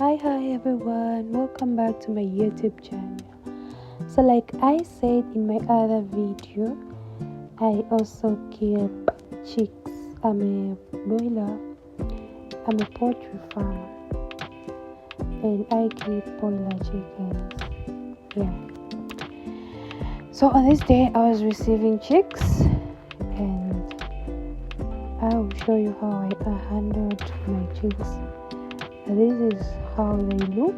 Hi everyone, welcome back to my YouTube channel. So like I said in my other video, I also keep chicks. I'm a broiler, I'm a poultry farmer, and I keep broiler chickens. Yeah. So on this day I was receiving chicks, and I will show you how I handled my chicks. This is how they look.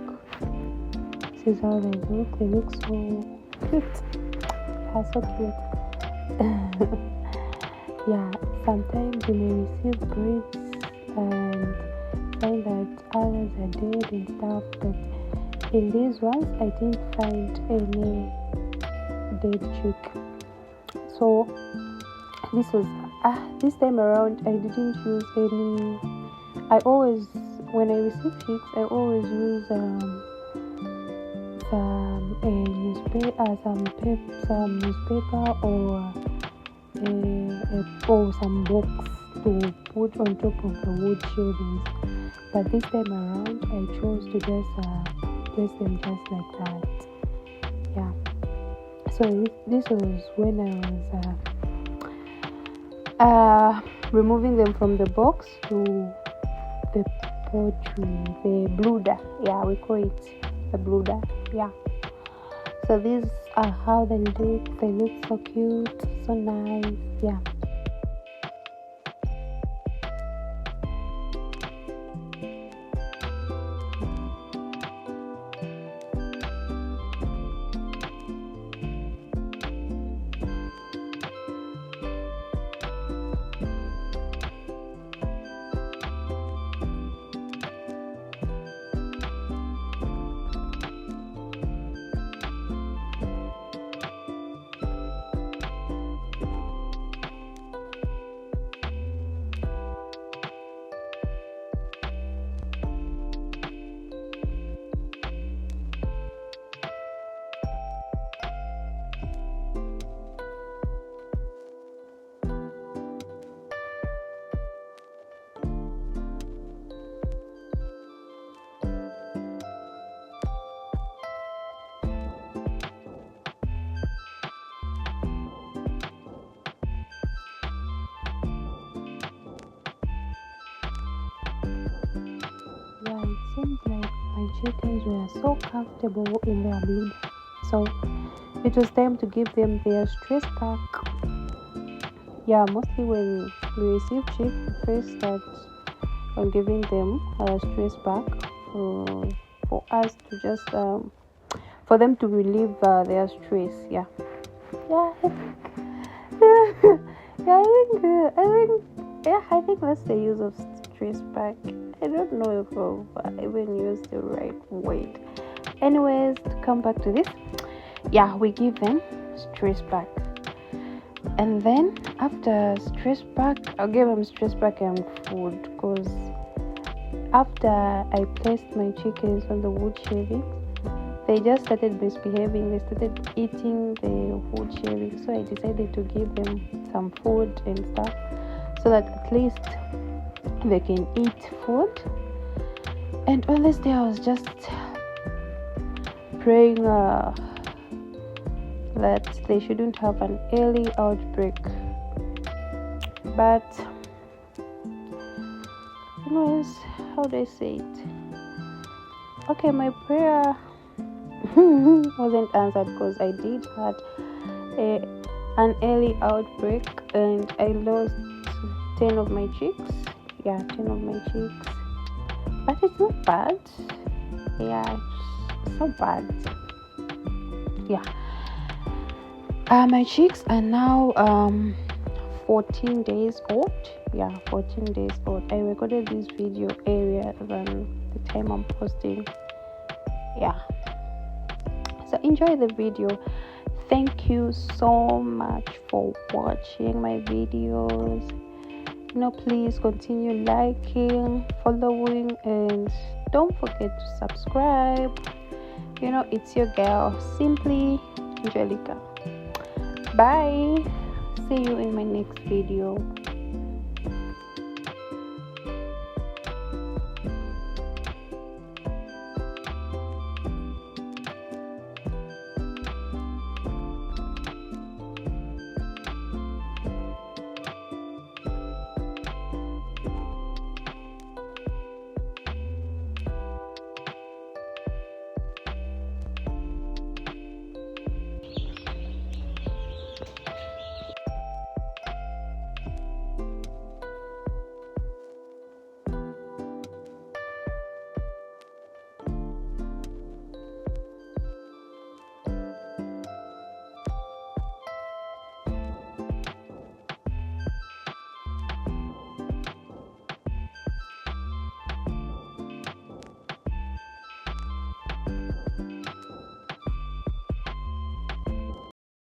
This is how they look. They look so cute. Yeah, so cute. Yeah, sometimes you may receive breeds and find that others are dead and stuff, but in these ones I didn't find any dead chick. So this time around I didn't use any. When I receive chicks, I always use some newspaper or some box to put on top of the wood shavings. But this time around, I chose to just place them just like that. Yeah. So this was when I was removing them from the box to the poultry, the brooder. Yeah, we call it the brooder. Yeah. So these are how they look. They look so cute, so nice. Yeah. Yeah, it seems like my chickens were so comfortable in their brood. So it was time to give them their stress pack. Yeah, mostly when we receive chicks, we first start on giving them a stress pack for us to just for them to relieve their stress. Yeah. Yeah. I think that's the use of stress pack. I don't know if I've even used the right word. Anyways, to come back to this, yeah, we give them stress pack, and then after stress pack, I'll give them stress pack and food, because after I placed my chickens on the wood shavings, they just started misbehaving. They started eating the wood shavings, so I decided to give them some food and stuff, so that at least they can eat food. And on this day I was just praying that they shouldn't have an early outbreak. But anyways, how do I say it? Okay, my prayer wasn't answered, because I did had an early outbreak and I lost 10 of my chicks. Yeah, 10 of my chicks. But it's not bad. Yeah, it's not bad. Yeah. My chicks are now 14 days old. Yeah, 14 days old. I recorded this video earlier than the time I'm posting. Yeah. So enjoy the video. Thank you so much for watching my videos. Please continue liking, following, and don't forget to subscribe. It's your girl, Simply Angelica. Bye. See you in my next video.